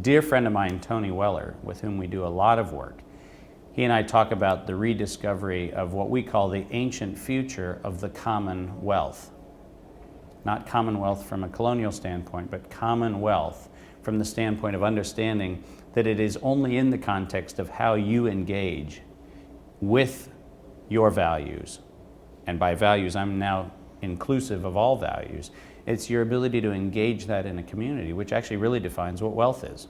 dear friend of mine, Tony Weller, with whom we do a lot of work, he and I talk about the rediscovery of what we call the ancient future of the commonwealth. Not commonwealth from a colonial standpoint, but commonwealth from the standpoint of understanding that it is only in the context of how you engage with your values. And by values, I'm now inclusive of all values. It's your ability to engage that in a community, which actually really defines what wealth is.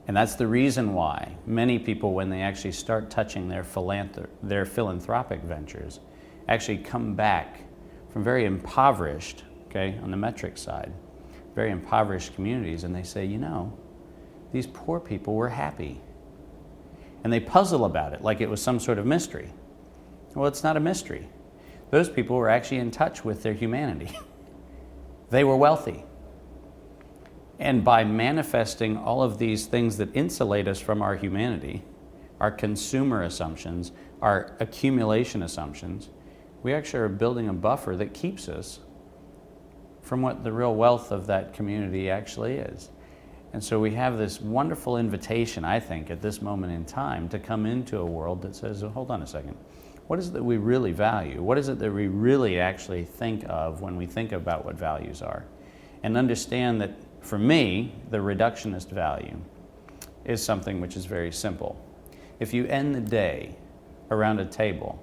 And that's the reason why many people, when they actually start touching their philanthropic ventures, actually come back from very impoverished, on the metric side, very impoverished communities, and they say, you know, these poor people were happy. And they puzzle about it like it was some sort of mystery. Well, it's not a mystery. Those people were actually in touch with their humanity. They were wealthy. And by manifesting all of these things that insulate us from our humanity, our consumer assumptions, our accumulation assumptions, we actually are building a buffer that keeps us from what the real wealth of that community actually is. And so we have this wonderful invitation, I think, at this moment in time to come into a world that says, oh, hold on a second, what is it that we really value? What is it that we really actually think of when we think about what values are? And understand that, for me, the reductionist value is something which is very simple. If you end the day around a table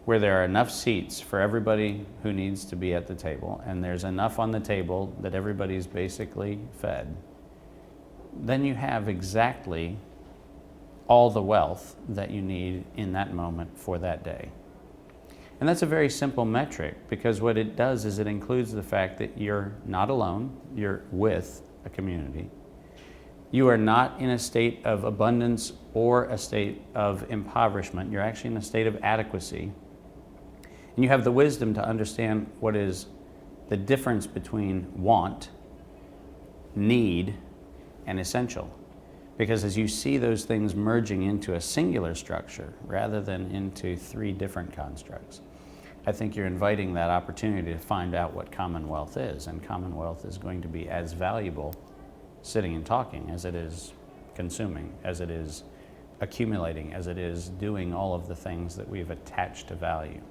where there are enough seats for everybody who needs to be at the table, and there's enough on the table that everybody's basically fed, then you have exactly all the wealth that you need in that moment for that day. And that's a very simple metric, because what it does is it includes the fact that you're not alone, you're with a community. You are not in a state of abundance or a state of impoverishment. You're actually in a state of adequacy. And you have the wisdom to understand what is the difference between want, need, and essential. Because as you see those things merging into a singular structure rather than into three different constructs, I think you're inviting that opportunity to find out what commonwealth is. And commonwealth is going to be as valuable sitting and talking as it is consuming, as it is accumulating, as it is doing all of the things that we've attached to value.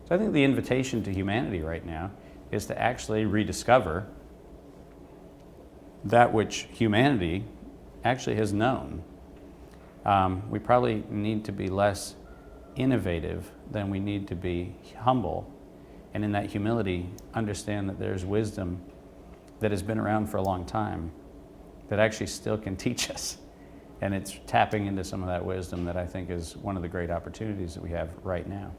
So I think the invitation to humanity right now is to actually rediscover that which humanity actually has known. We probably need to be less innovative than we need to be humble, and in that humility understand that there's wisdom that has been around for a long time that actually still can teach us, and it's tapping into some of that wisdom that I think is one of the great opportunities that we have right now.